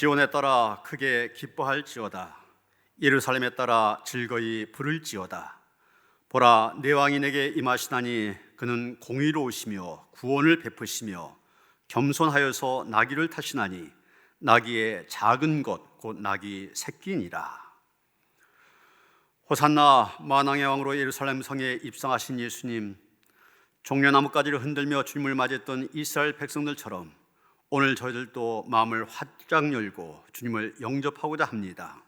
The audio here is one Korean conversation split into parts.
시온에 따라 크게 기뻐할지어다. 예루살렘에 따라 즐거이 부를지어다. 보라, 내 왕이 내게 임하시나니 그는 공의로우시며 구원을 베푸시며 겸손하여서 나귀를 타시나니 나귀의 작은 것 곧 나귀 새끼니라. 호산나, 만왕의 왕으로 예루살렘 성에 입성하신 예수님, 종려나무가지를 흔들며 주님을 맞이했던 이스라엘 백성들처럼 오늘 저희들도 마음을 활짝 열고 주님을 영접하고자 합니다.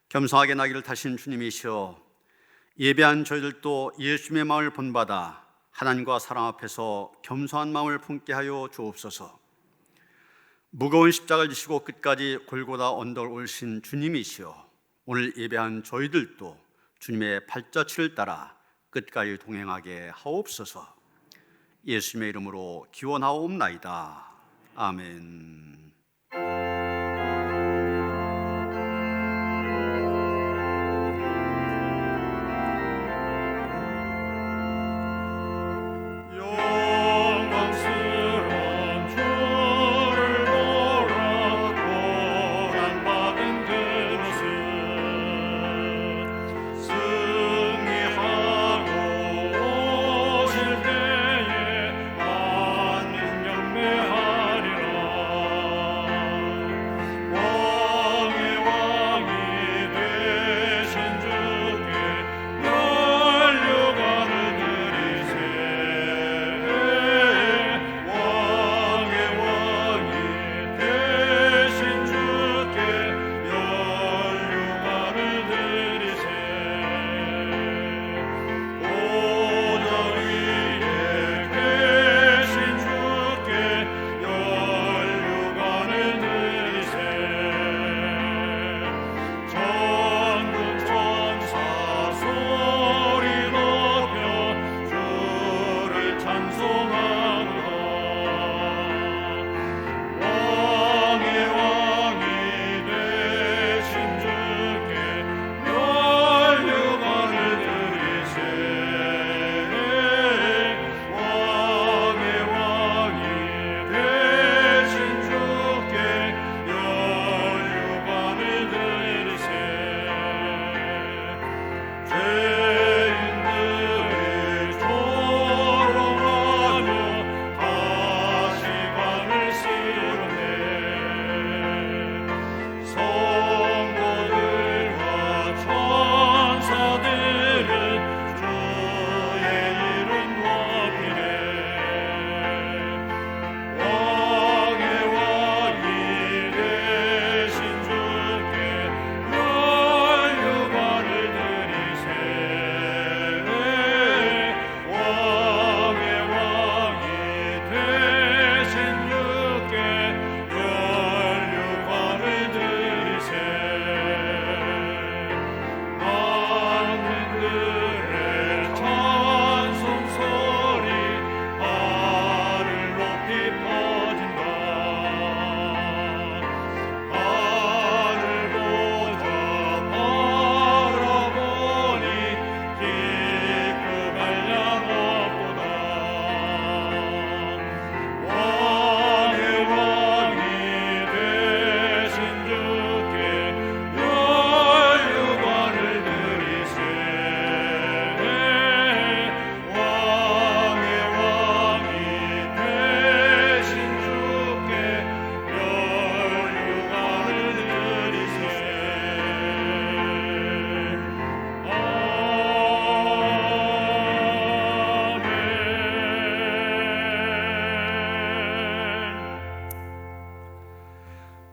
겸손하게 나귀를 타신 주님이시여, 예배한 저희들도 예수님의 마음을 본받아 하나님과 사람 앞에서 겸손한 마음을 품게 하여 주옵소서. 무거운 십자가를 지시고 끝까지 골고다 언덕을 오르신 주님이시여, 오늘 예배한 저희들도 주님의 발자취를 따라 끝까지 동행하게 하옵소서. 예수님의 이름으로 기원하옵나이다. 아멘.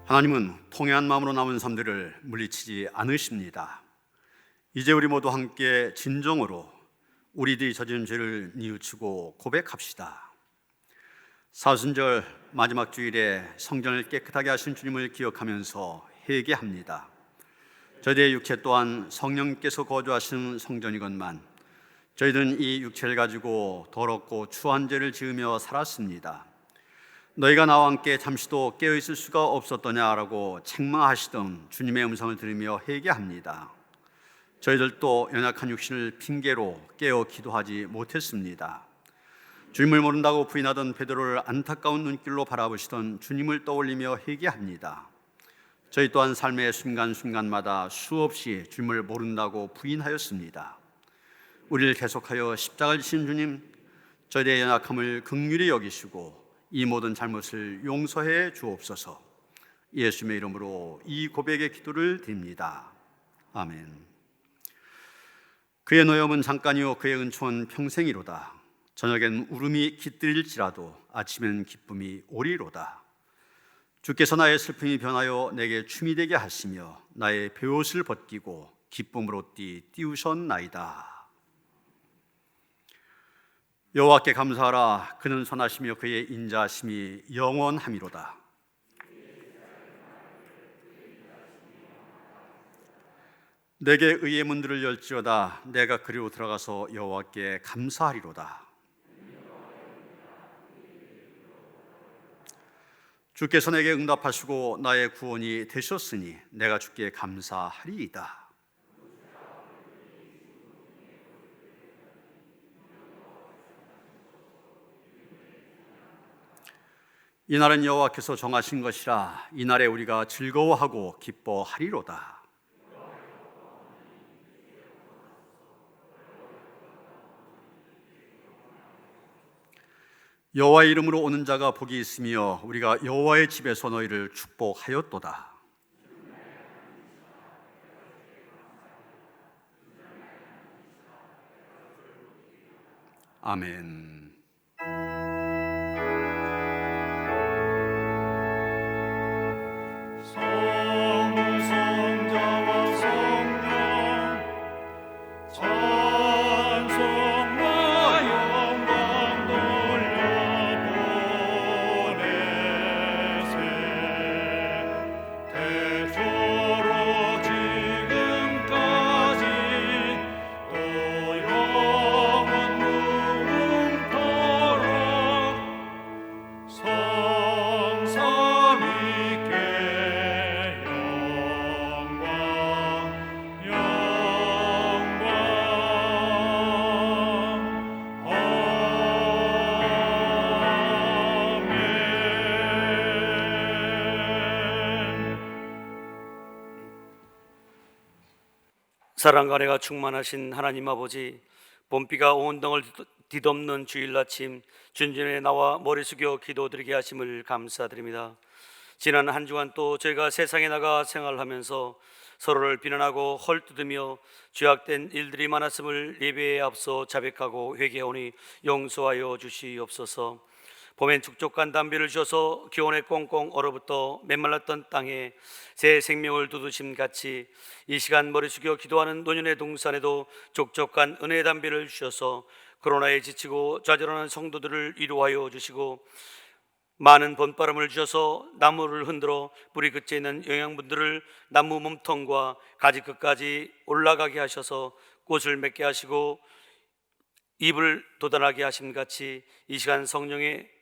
하나님은 통회한 마음으로 남은 삶들을 물리치지 않으십니다. 이제 우리 모두 함께 진정으로 우리들이 저지른 죄를 뉘우치고 고백합시다. 사순절 마지막 주일에 성전을 깨끗하게 하신 주님을 기억하면서 회개합니다. 저희의 육체 또한 성령께서 거주하신 성전이건만 저희들은 이 육체를 가지고 더럽고 추한 죄를 지으며 살았습니다. 너희가 나와 함께 잠시도 깨어있을 수가 없었더냐라고 책망하시던 주님의 음성을 들으며 회개합니다. 저희들도 연약한 육신을 핑계로 깨어 기도하지 못했습니다. 주님을 모른다고 부인하던 베드로를 안타까운 눈길로 바라보시던 주님을 떠올리며 회개합니다. 저희 또한 삶의 순간순간마다 수없이 주님을 모른다고 부인하였습니다. 우리를 계속하여 십자가를 지신 주님, 저희의 연약함을 긍휼히 여기시고 이 모든 잘못을 용서해 주옵소서. 예수님의 이름으로 이 고백의 기도를 드립니다. 아멘. 그의 노염은 잠깐이요 그의 은총은 평생이로다. 저녁엔 울음이 깃들일지라도 아침엔 기쁨이 오리로다. 주께서 나의 슬픔이 변하여 내게 춤이 되게 하시며 나의 베옷을 벗기고 기쁨으로 띄우셨나이다. 여호와께 감사하라. 그는 선하시며 그의 인자하심이 영원함이로다. 내게 의의 문들을 열지어다. 내가 그리로 들어가서 여호와께 감사하리로다. 주께서 내게 응답하시고 나의 구원이 되셨으니 내가 주께 감사하리이다. 이 날은 여호와께서 정하신 것이라. 이 날에 우리가 즐거워하고 기뻐하리로다. 여호와의 이름으로 오는 자가 복이 있으며 우리가 여호와의 집에서 너희를 축복하였도다. 아멘. 사랑과 은혜가 충만하신 하나님 아버지, 봄비가 온 땅을 뒤덮는 주일 아침 준전에 나와 머리 숙여 기도드리게 하심을 감사드립니다. 지난 한 주간 또 저희가 세상에 나가 생활하면서 서로를 비난하고 헐뜯으며 죄악된 일들이 많았음을 예배에 앞서 자백하고 회개하오니 용서하여 주시옵소서. 봄엔 촉촉한 담비를 주셔서 기온에 꽁꽁 얼어붙어 메말랐던 땅에 새 생명을 두드심 같이 이 시간 머리 숙여 기도하는 노년의 동산에도 촉촉한 은혜의 담비를 주셔서 코로나에 지치고 좌절하는 성도들을 위로하여 주시고, 많은 봄바람을 주셔서 나무를 흔들어 뿌리 끝에 있는 영양분들을 나무 몸통과 가지 끝까지 올라가게 하셔서 꽃을 맺게 하시고 잎을 돋아나게 하심 같이 이 시간 성령의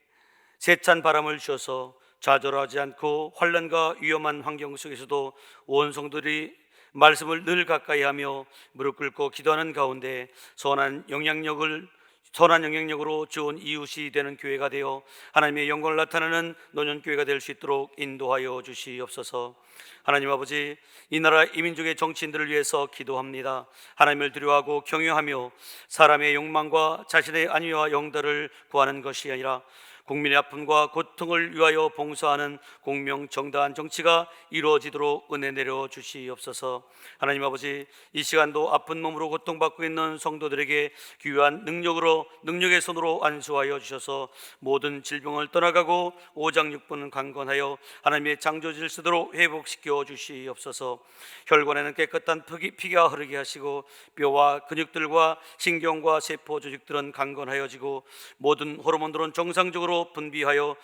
세찬 바람을 주셔서 좌절하지 않고 환난과 위험한 환경 속에서도 온 성도들이 말씀을 늘 가까이 하며 무릎 꿇고 기도하는 가운데 선한 영향력으로 좋은 이웃이 되는 교회가 되어 하나님의 영광을 나타내는 노년교회가 될 수 있도록 인도하여 주시옵소서. 하나님 아버지, 이 나라 이 민족의 정치인들을 위해서 기도합니다. 하나님을 두려워하고 경외하며 사람의 욕망과 자신의 안위와 영달을 구하는 것이 아니라 국민의 아픔과 고통을 위하여 봉사하는 공명정당한 정치가 이루어지도록 은혜 내려 주시옵소서. 하나님 아버지, 이 시간도 아픈 몸으로 고통받고 있는 성도들에게 귀한 능력의 손으로 안수하여 주셔서 모든 질병을 떠나가고 오장육부는 강건하여 하나님의 창조 질서대로 회복시켜 주시옵소서. 혈관에는 깨끗한 피가 흐르게 하시고 뼈와 근육들과 신경과 세포 조직들은 강건하여지고 모든 호르몬들은 정상적으로 분비하여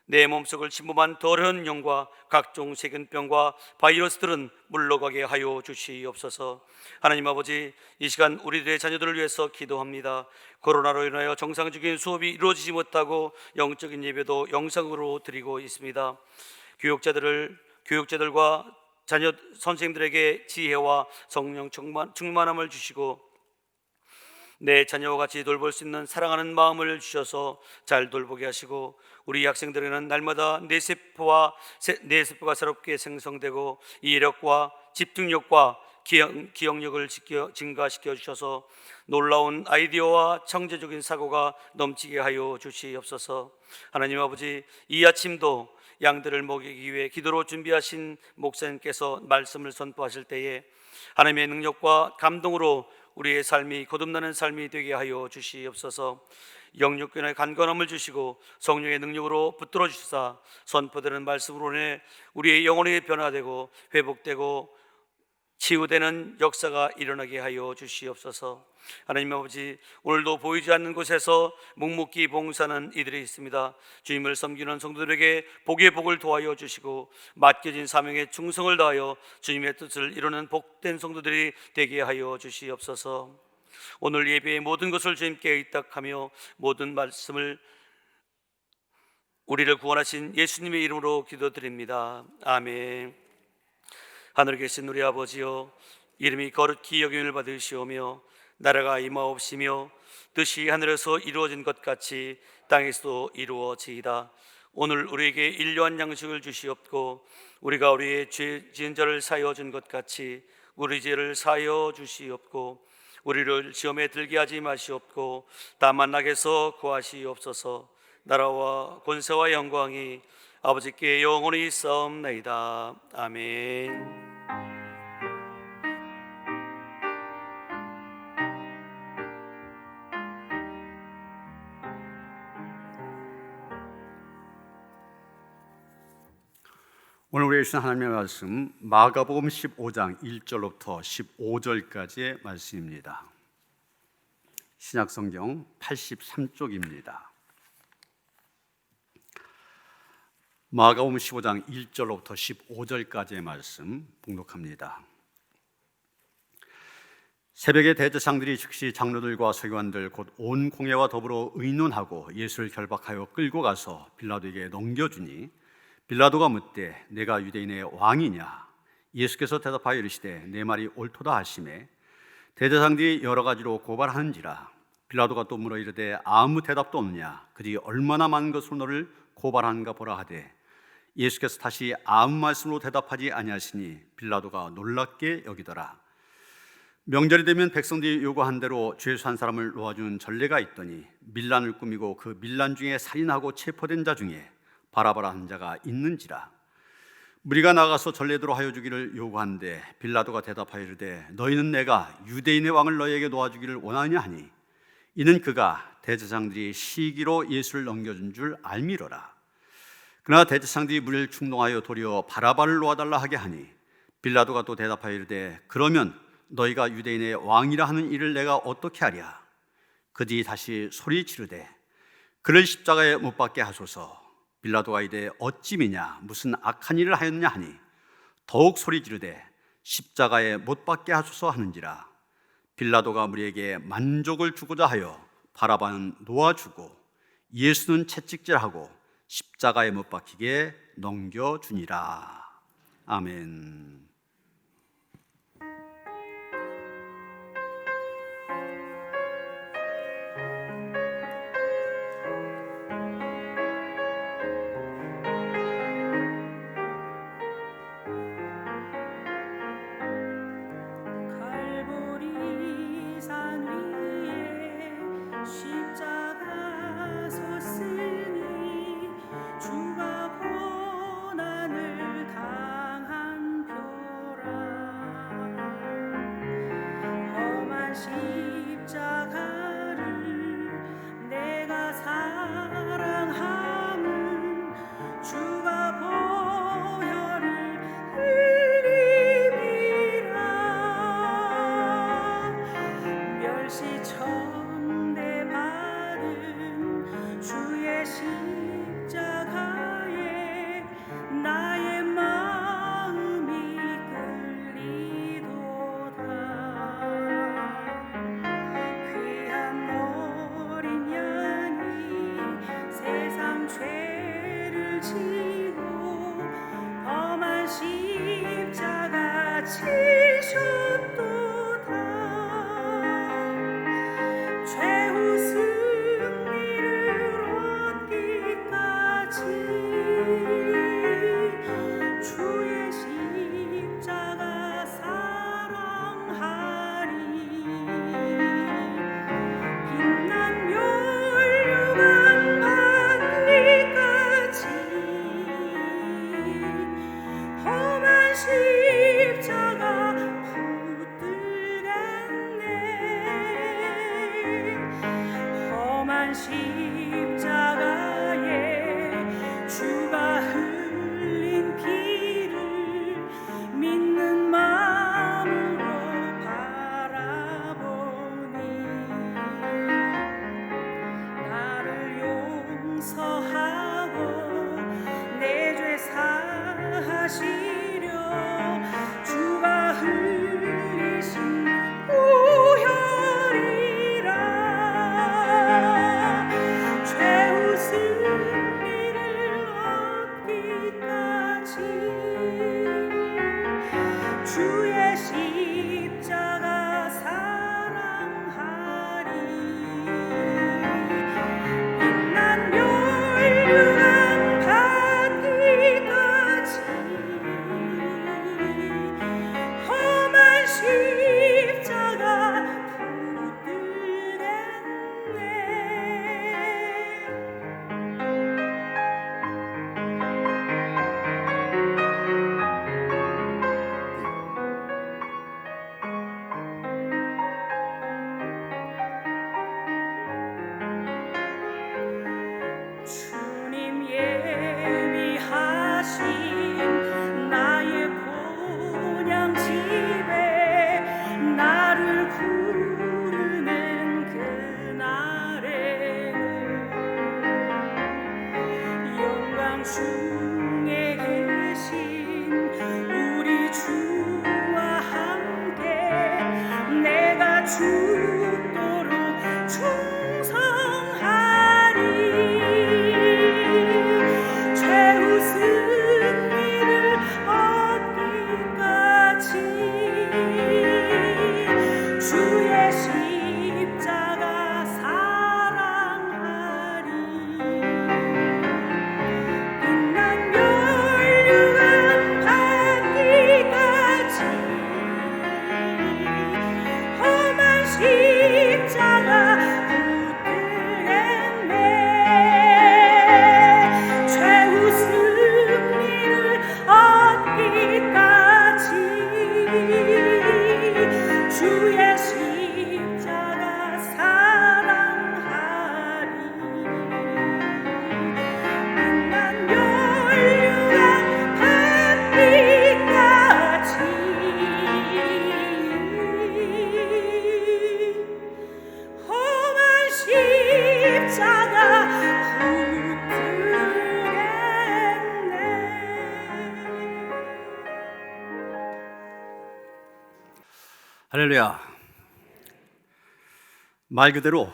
내 몸속을 침범한 더러운 영과 각종 세균병과 바이러스들은 물러가게 하여 주시옵소서. 하나님 아버지, 이 시간 우리들의 자녀들을 위해서 기도합니다. 코로나로 인하여 정상적인 수업이 이루어지지 못하고 영적인 예배도 영상으로 드리고 있습니다. 교육자들과 자녀 선생님들에게 지혜와 성령 충만함을 주시고 내 자녀와 같이 돌볼 수 있는 사랑하는 마음을 주셔서 잘 돌보게 하시고, 우리 학생들에게는 날마다 뇌세포가 새롭게 생성되고 이해력과 집중력과 기억력을 증가시켜 주셔서 놀라운 아이디어와 창조적인 사고가 넘치게 하여 주시옵소서. 하나님 아버지, 이 아침도 양들을 먹이기 위해 기도로 준비하신 목사님께서 말씀을 선포하실 때에 하나님의 능력과 감동으로 우리의 삶이 거듭나는 삶이 되게 하여 주시옵소서. 영육권의 간건함을 주시고 성령의 능력으로 붙들어 주시사 선포되는 말씀으로 인해 우리의 영혼이 변화되고 회복되고 치유되는 역사가 일어나게 하여 주시옵소서. 하나님 아버지, 오늘도 보이지 않는 곳에서 묵묵히 봉사하는 이들이 있습니다. 주님을 섬기는 성도들에게 복의 복을 도하여 주시고 맡겨진 사명에 충성을 다하여 주님의 뜻을 이루는 복된 성도들이 되게 하여 주시옵소서. 오늘 예배의 모든 것을 주님께 의탁하며 모든 말씀을 우리를 구원하신 예수님의 이름으로 기도드립니다. 아멘. 하늘에 계신 우리 아버지여, 이름이 거룩히 여김을 받으시오며 나라가 임하옵시며 뜻이 하늘에서 이루어진 것 같이 땅에서도 이루어지이다. 오늘 우리에게 일용할 양식을 주시옵고 우리가 우리의 죄 지은 자를 사하여 준 것 같이 우리 죄를 사하여 주시옵고 우리를 시험에 들게 하지 마시옵고 다만 악에서 구하시옵소서. 나라와 권세와 영광이 아버지께 영원히 있사옵나이다. 아멘. 오늘 우리에게 주신 하나님의 말씀 마가복음 15장 1절로부터 15절까지의 말씀입니다. 신약성경 83쪽입니다. 마가복음 15장 1절로부터 15절까지의 말씀 봉독합니다. 새벽에 대제사장들이 즉시 장로들과 서기관들 곧 온 공회와 더불어 의논하고 예수를 결박하여 끌고 가서 빌라도에게 넘겨주니 빌라도가 묻되 내가 유대인의 왕이냐? 예수께서 대답하여 이르시되 내 말이 옳도다 하시매 대제사장들이 여러 가지로 고발하는지라. 빌라도가 또 물어 이르되 아무 대답도 없느냐? 그들이 얼마나 많은 것으로 너를 고발하는가 보라 하되 예수께서 다시 아무 말씀으로 대답하지 아니하시니 빌라도가 놀랍게 여기더라. 명절이 되면 백성들이 요구한 대로 죄수 한 사람을 놓아주는 전례가 있더니 밀란을 꾸미고 그 밀란 중에 살인하고 체포된 자 중에 바라바라 한 자가 있는지라. 무리가 나가서 전례대로 하여 주기를 요구하는데 빌라도가 대답하여 이르되 너희는 내가 유대인의 왕을 너희에게 놓아주기를 원하느냐 하니 이는 그가 대제사장들이 시기로 예수를 넘겨준 줄 알미러라. 그러나 대제사장들이 무리를 충동하여 도리어 바라바를 놓아달라 하게 하니 빌라도가 또 대답하여 이르되 그러면 너희가 유대인의 왕이라 하는 일을 내가 어떻게 하랴. 그들이 다시 소리 지르되 그를 십자가에 못 박게 하소서. 빌라도가 이르되 어찌 미냐 무슨 악한 일을 하였느냐 하니 더욱 소리 지르되 십자가에 못 박게 하소서 하는지라. 빌라도가 무리에게 만족을 주고자 하여 바라바는 놓아주고 예수는 채찍질하고 십자가에 못 박히게 넘겨주니라. 아멘. 험한 십자가에 주가 흘린 피를 믿는 마음으로 바라보니 나를 용서하고 내 죄 사하시려 주가 흘리신 보혈이라 죄우 승리를 얻기까지 주의 십자가 사랑하리 빛난 멸류관 받기까지 험한 십자가 붙들겠네. 주님 예비하신 나의 본향 집에 나를 부르는 그날에는 영광 중에 계신 우리 주와 함께 내가 죽도록 충성하리 죄우 승리를 얻기까지 주의 십자가 사랑하리 빛난 멸류관 받기까지 험한 십자가 붙들겠네. 죄우 승리를 얻기까지 주의 십자가 사랑하리 빛난 멸류관 받기까지 험한 십자가 붙들겠네. 할렐루야. 말 그대로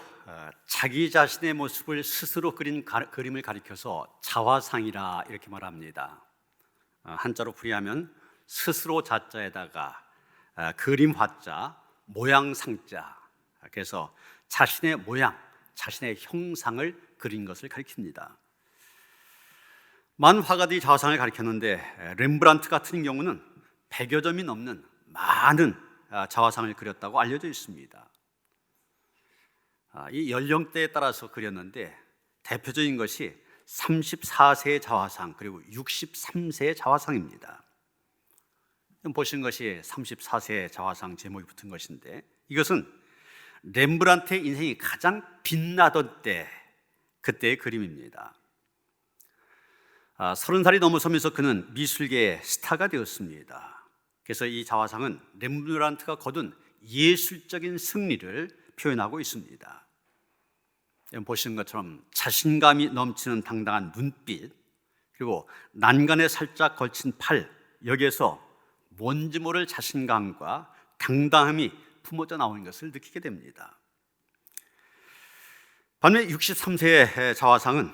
자기 자신의 모습을 스스로 그린 그림을 가리켜서 자화상이라 이렇게 말합니다. 한자로 풀이하면 스스로 자자에다가 그림 화자, 모양 상자. 그래서 자신의 모양, 자신의 형상을 그린 것을 가리킵니다. 많은 화가들이 자화상을 가리켰는데 렘브란트 같은 경우는 100여 점이 넘는 많은 자화상을 그렸다고 알려져 있습니다. 이 연령대에 따라서 그렸는데 대표적인 것이 34세의 자화상 그리고 63세의 자화상입니다. 보신 것이 34세의 자화상 제목이 붙은 것인데 이것은 렘브란트의 인생이 가장 빛나던 때 그때의 그림입니다. 30살이 넘어서면서 그는 미술계의 스타가 되었습니다. 그래서 이 자화상은 렘브란트가 거둔 예술적인 승리를 표현하고 있습니다. 보시는 것처럼 자신감이 넘치는 당당한 눈빛 그리고 난간에 살짝 걸친 팔 여기에서 뭔지 모를 자신감과 당당함이 품어져 나오는 것을 느끼게 됩니다. 반면에 63세의 자화상은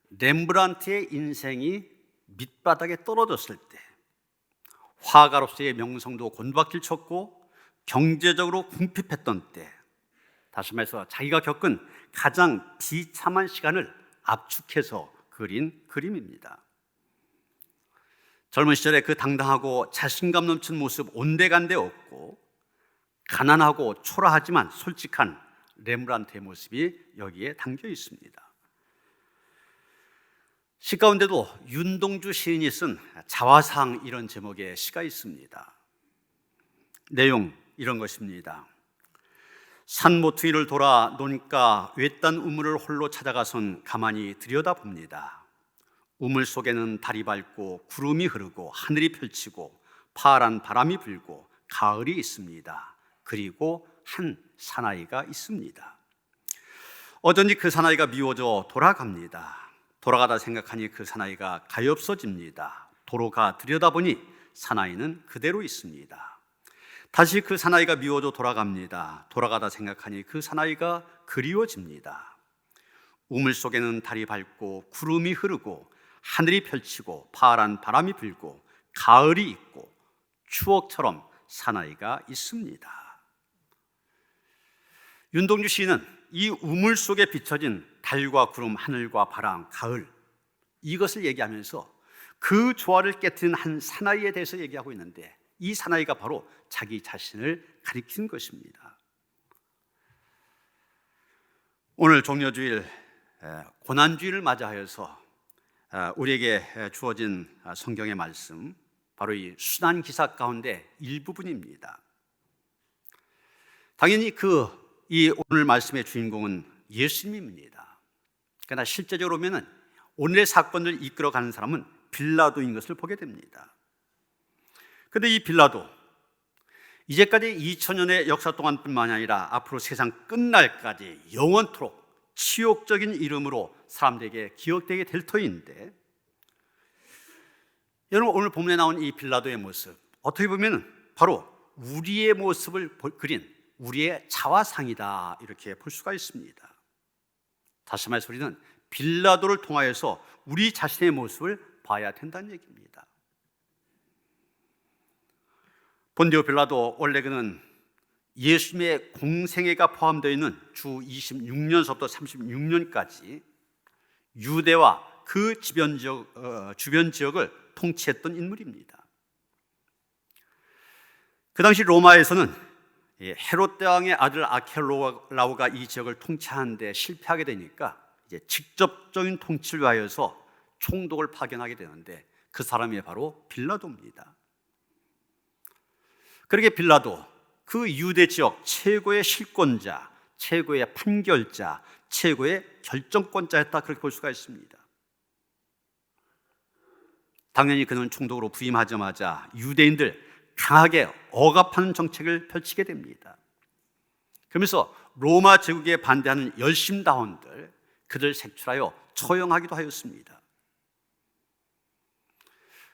렘브란트의 인생이 밑바닥에 떨어졌을 때 화가로서의 명성도 곤박질 쳤고 경제적으로 궁핍했던 때 다시 말해서 자기가 겪은 가장 비참한 시간을 압축해서 그린 그림입니다. 젊은 시절에 그 당당하고 자신감 넘치는 모습 온데간데 없고 가난하고 초라하지만 솔직한 렘브란트의 모습이 여기에 담겨 있습니다. 시 가운데도 윤동주 시인이 쓴 자화상 이런 제목의 시가 있습니다. 내용 이런 것입니다. 산 모퉁이를 돌아 논가 외딴 우물을 홀로 찾아가선 가만히 들여다봅니다. 우물 속에는 달이 밝고 구름이 흐르고 하늘이 펼치고 파란 바람이 불고 가을이 있습니다. 그리고 한 사나이가 있습니다. 어쩐지 그 사나이가 미워져 돌아갑니다. 돌아가다 생각하니 그 사나이가 가엾어집니다. 도로가 들여다보니 사나이는 그대로 있습니다. 다시 그 사나이가 미워져 돌아갑니다. 돌아가다 생각하니 그 사나이가 그리워집니다. 우물 속에는 달이 밝고 구름이 흐르고 하늘이 펼치고 파란 바람이 불고 가을이 있고 추억처럼 사나이가 있습니다. 윤동주 시인은 이 우물 속에 비춰진 달과 구름, 하늘과 바람, 가을, 이것을 얘기하면서 그 조화를 깨뜨린 한 사나이에 대해서 얘기하고 있는데, 이 사나이가 바로 자기 자신을 가리키는 것입니다. 오늘 종려주일 고난주일을 맞이하여서 우리에게 주어진 성경의 말씀, 바로 이 순환기사 가운데 일부분입니다. 당연히 이 오늘 말씀의 주인공은 예수님입니다. 그러나 실제적으로 보면 오늘의 사건을 이끌어가는 사람은 빌라도인 것을 보게 됩니다. 그런데 이 빌라도, 이제까지 2000년의 역사 동안뿐만 아니라 앞으로 세상 끝날까지 영원토록 치욕적인 이름으로 사람들에게 기억되게 될 터인데, 여러분 오늘 본문에 나온 이 빌라도의 모습, 어떻게 보면 바로 우리의 모습을 그린 우리의 자화상이다, 이렇게 볼 수가 있습니다. 다시 말해서 우리는 빌라도를 통하여서 우리 자신의 모습을 봐야 된다는 얘기입니다. 본디오 빌라도, 원래 그는 예수님의 공생애가 포함되어 있는 주 26년서부터 36년까지 유대와 그 주변 지역을 통치했던 인물입니다. 그 당시 로마에서는 헤롯 대왕의 아들 아켈라오가 이 지역을 통치하는데 실패하게 되니까 이제 직접적인 통치를 위하여서 총독을 파견하게 되는데, 그 사람이 바로 빌라도입니다. 그렇게 빌라도, 그 유대 지역 최고의 실권자, 최고의 판결자, 최고의 결정권자였다, 그렇게 볼 수가 있습니다. 당연히 그는 총독으로 부임하자마자 유대인들 강하게 억압하는 정책을 펼치게 됩니다. 그러면서 로마 제국에 반대하는 열심당원들, 그들 색출하여 처형하기도 하였습니다.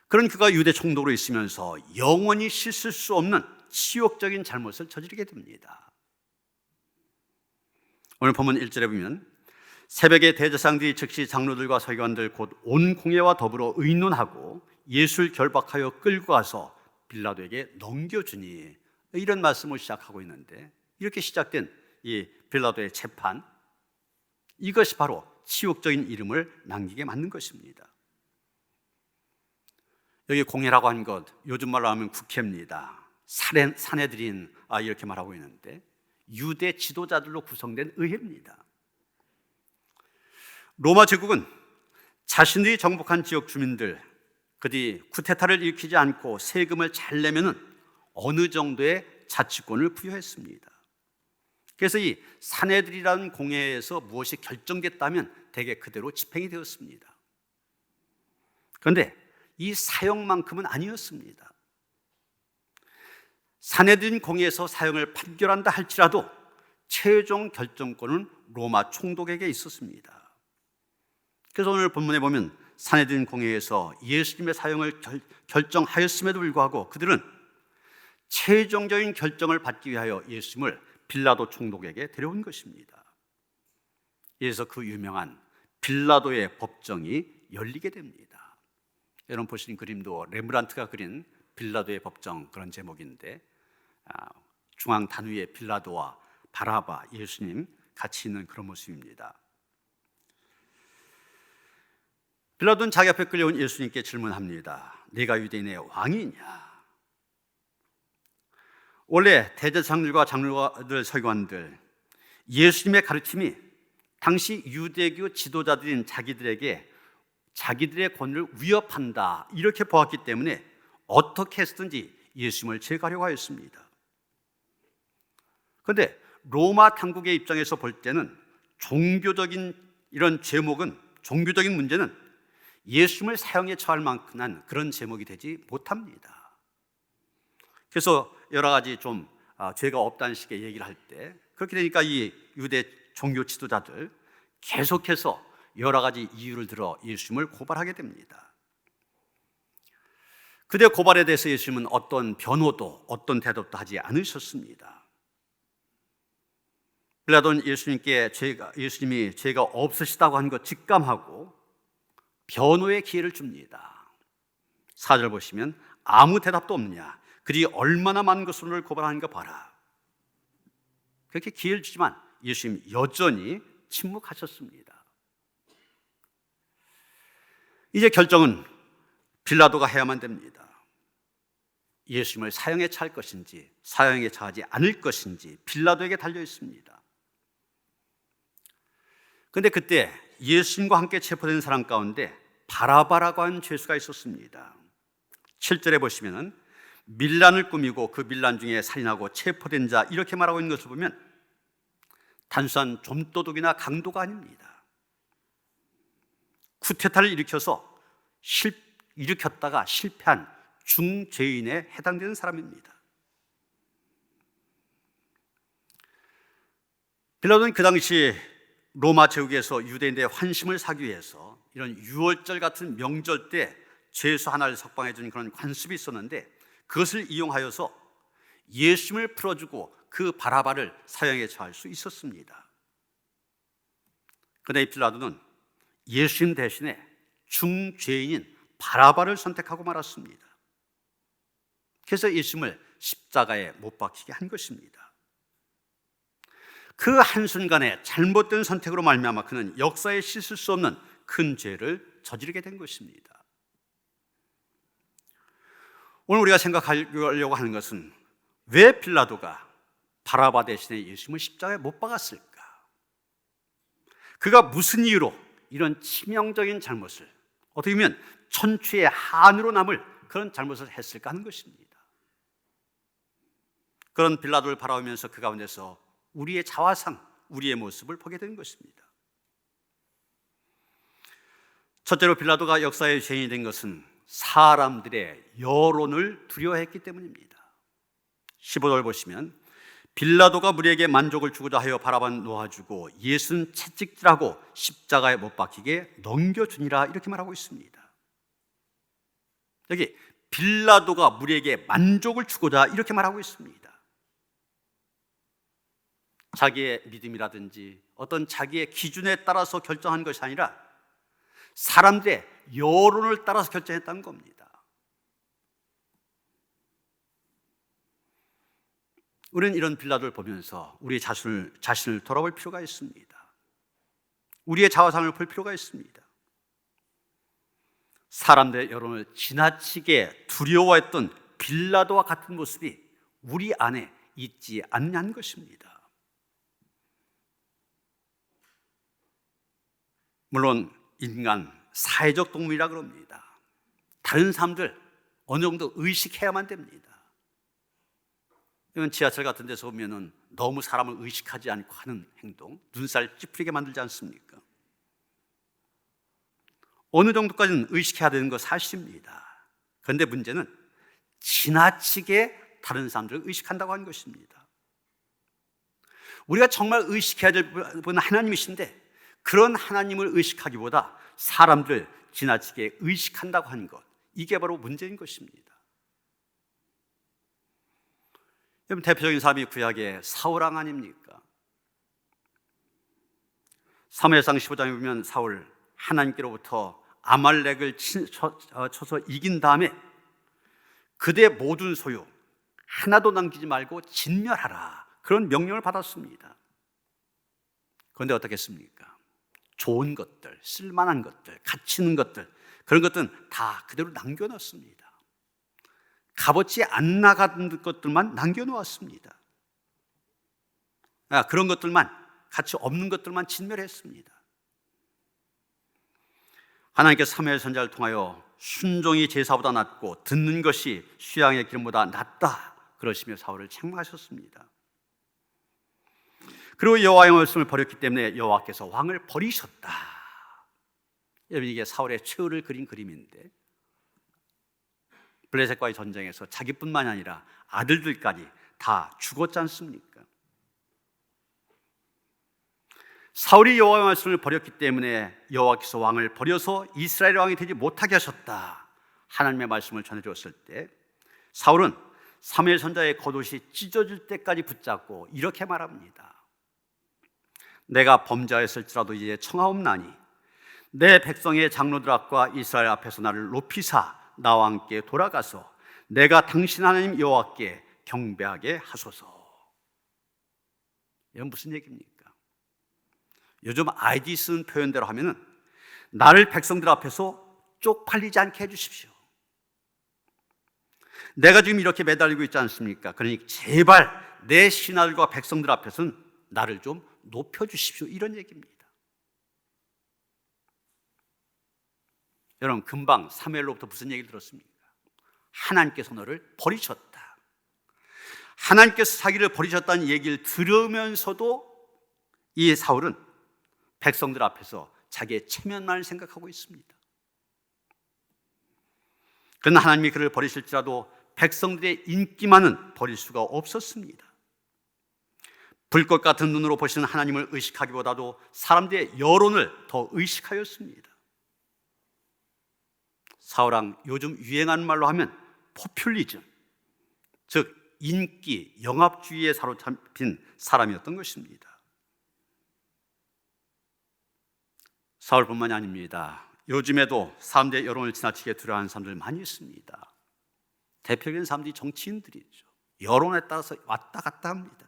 그런 그가 유대 총독으로 있으면서 영원히 씻을 수 없는 치욕적인 잘못을 저지르게 됩니다. 오늘 본문 1절에 보면, 새벽에 대제사장들이 즉시 장로들과 서기관들 곧 온 공회와 더불어 의논하고 예수를 결박하여 끌고 가서 빌라도에게 넘겨주니, 이런 말씀을 시작하고 있는데, 이렇게 시작된 이 빌라도의 재판, 이것이 바로 치욕적인 이름을 남기게 만든 것입니다. 여기 공회라고 한 것, 요즘 말로 하면 국회입니다. 사내들인 이렇게 말하고 있는데, 유대 지도자들로 구성된 의회입니다. 로마 제국은 자신들이 정복한 지역 주민들, 그들이 쿠데타를 일으키지 않고 세금을 잘 내면은 어느 정도의 자치권을 부여했습니다. 그래서 이 사내들이라는 공회에서 무엇이 결정됐다면 대개 그대로 집행이 되었습니다. 그런데 이 사형만큼은 아니었습니다. 사내들인 공회에서 사형을 판결한다 할지라도 최종 결정권은 로마 총독에게 있었습니다. 그래서 오늘 본문에 보면 사내들인 공회에서 예수님의 사형을 결정하였음에도 불구하고 그들은 최종적인 결정을 받기 위하여 예수님을 빌라도 총독에게 데려온 것입니다. 그래서 그 유명한 빌라도의 법정이 열리게 됩니다. 여러분 보시는 그림도 레므란트가 그린 빌라도의 법정, 그런 제목인데, 중앙 단위에 빌라도와 바라바, 예수님 같이 있는 그런 모습입니다. 빌라도는 자기 앞에 끌려온 예수님께 질문합니다. 네가 유대인의 왕이냐? 원래 대제사장들과 장로들, 서기관들, 예수님의 가르침이 당시 유대교 지도자들인 자기들에게 자기들의 권위를 위협한다, 이렇게 보았기 때문에 어떻게 해서든지 예수님을 제거하려고 하였습니다. 그런데 로마 당국의 입장에서 볼 때는 종교적인 이런 제목은, 종교적인 문제는 예수님을 사형에 처할 만한 그런 제목이 되지 못합니다. 그래서 여러 가지 좀 죄가 없다는 식의 얘기를 할 때, 그렇게 되니까 이 유대 종교 지도자들 계속해서 여러 가지 이유를 들어 예수님을 고발하게 됩니다. 그들의 고발에 대해서 예수님은 어떤 변호도 어떤 대답도 하지 않으셨습니다. 빌라도는 예수님이 죄가 없으시다고 한 것 직감하고 변호의 기회를 줍니다. 4절 보시면 아무 대답도 없느냐, 그들이 얼마나 많은 것으로 고발하는가 봐라. 그렇게 기회를 주지만 예수님 여전히 침묵하셨습니다. 이제 결정은 빌라도가 해야만 됩니다. 예수님을 사형에 처할 것인지 사형에 처하지 않을 것인지 빌라도에게 달려 있습니다. 그런데 그때 예수님과 함께 체포된 사람 가운데 바라바라고 하는 죄수가 있었습니다. 7절에 보시면 밀란을 꾸미고 그 밀란 중에 살인하고 체포된 자, 이렇게 말하고 있는 것을 보면 단순한 좀도둑이나 강도가 아닙니다. 쿠데타를 일으켰다가 실패한 중죄인에 해당되는 사람입니다. 빌라도는 그 당시 로마 제국에서 유대인들의 환심을 사기 위해서 이런 유월절 같은 명절 때 죄수 하나를 석방해 주는 그런 관습이 있었는데, 그것을 이용하여서 예수님을 풀어주고 그 바라바를 사형에 처할 수 있었습니다. 그런데 빌라도는 예수님 대신에 중죄인인 바라바를 선택하고 말았습니다. 그래서 예수님을 십자가에 못 박히게 한 것입니다. 그 한순간에 잘못된 선택으로 말미암아 그는 역사에 씻을 수 없는 큰 죄를 저지르게 된 것입니다. 오늘 우리가 생각하려고 하는 것은 왜 빌라도가 바라바 대신에 예수님을 십자가에 못 박았을까? 그가 무슨 이유로 이런 치명적인 잘못을, 어떻게 보면 천추의 한으로 남을 그런 잘못을 했을까 하는 것입니다. 그런 빌라도를 바라보면서 그 가운데서 우리의 자화상, 우리의 모습을 보게 된 것입니다. 첫째로 빌라도가 역사의 죄인이 된 것은 사람들의 여론을 두려워했기 때문입니다. 15절 보시면 빌라도가 무리에게 만족을 주고자 하여 바라바는 놓아주고 예수는 채찍질하고 십자가에 못 박히게 넘겨주니라, 이렇게 말하고 있습니다. 여기 빌라도가 무리에게 만족을 주고자 이렇게 말하고 있습니다. 자기의 믿음이라든지 어떤 자기의 기준에 따라서 결정한 것이 아니라 사람들의 여론을 따라서 결정했다는 겁니다. 우리는 이런 빌라도를 보면서 우리 자신을 돌아볼 필요가 있습니다. 우리의 자화상을 볼 필요가 있습니다. 사람들의 여론을 지나치게 두려워했던 빌라도와 같은 모습이 우리 안에 있지 않냐는 것입니다. 물론 인간 사회적 동물이라 그럽니다. 다른 사람들 어느 정도 의식해야만 됩니다. 이건 지하철 같은 데서 보면은 너무 사람을 의식하지 않고 하는 행동, 눈살 찌푸리게 만들지 않습니까? 어느 정도까지는 의식해야 되는 거 사실입니다. 그런데 문제는 지나치게 다른 사람들을 의식한다고 하는 것입니다. 우리가 정말 의식해야 될 분은 하나님이신데 그런 하나님을 의식하기보다 사람들을 지나치게 의식한다고 하는 것, 이게 바로 문제인 것입니다. 여러분, 대표적인 사람이 구약의 사울왕 아닙니까? 사무엘상 15장에 보면 사울 하나님께로부터 아말렉을 쳐서 이긴 다음에 그대의 모든 소유 하나도 남기지 말고 진멸하라, 그런 명령을 받았습니다. 그런데 어떻겠습니까? 좋은 것들, 쓸만한 것들, 가치 있는 것들, 그런 것들은 다 그대로 남겨놓습니다. 값어치 안 나가는 것들만 남겨놓았습니다. 그런 것들만, 가치 없는 것들만 진멸했습니다. 하나님께서 사무엘 선지자를 통하여 순종이 제사보다 낫고 듣는 것이 수양의 기름보다 낫다 그러시며 사울을 책망하셨습니다. 그리고 여호와의 말씀을 버렸기 때문에 여호와께서 왕을 버리셨다. 여러분, 이게 사울의 최후를 그린 그림인데, 블레셋과의 전쟁에서 자기뿐만이 아니라 아들들까지 다 죽었지 않습니까? 사울이 여호와의 말씀을 버렸기 때문에 여호와께서 왕을 버려서 이스라엘 왕이 되지 못하게 하셨다. 하나님의 말씀을 전해줬을 때 사울은 사무엘 선지자의 겉옷이 찢어질 때까지 붙잡고 이렇게 말합니다. 내가 범죄하였을지라도 이제 청하옵나니 내 백성의 장로들 앞과 이스라엘 앞에서 나를 높이사 나와 함께 돌아가서 내가 당신 하나님 여호와께 경배하게 하소서. 이건 무슨 얘기입니까? 요즘 아이디 쓰는 표현대로 하면은 나를 백성들 앞에서 쪽팔리지 않게 해주십시오. 내가 지금 이렇게 매달리고 있지 않습니까? 그러니 제발 내 신하들과 백성들 앞에서는 나를 좀 높여주십시오. 이런 얘기입니다. 여러분, 금방 사무엘로부터 무슨 얘기를 들었습니까? 하나님께서 너를 버리셨다. 하나님께서 자기를 버리셨다는 얘기를 들으면서도 이 사울은 백성들 앞에서 자기의 체면만을 생각하고 있습니다. 그러나 하나님이 그를 버리실지라도 백성들의 인기만은 버릴 수가 없었습니다. 불꽃 같은 눈으로 보시는 하나님을 의식하기보다도 사람들의 여론을 더 의식하였습니다. 사울왕, 요즘 유행하는 말로 하면 포퓰리즘, 즉 인기, 영합주의에 사로잡힌 사람이었던 것입니다. 사울뿐만이 아닙니다. 요즘에도 사람들의 여론을 지나치게 두려워하는 사람들 많이 있습니다. 대표적인 사람들이 정치인들이죠. 여론에 따라서 왔다 갔다 합니다.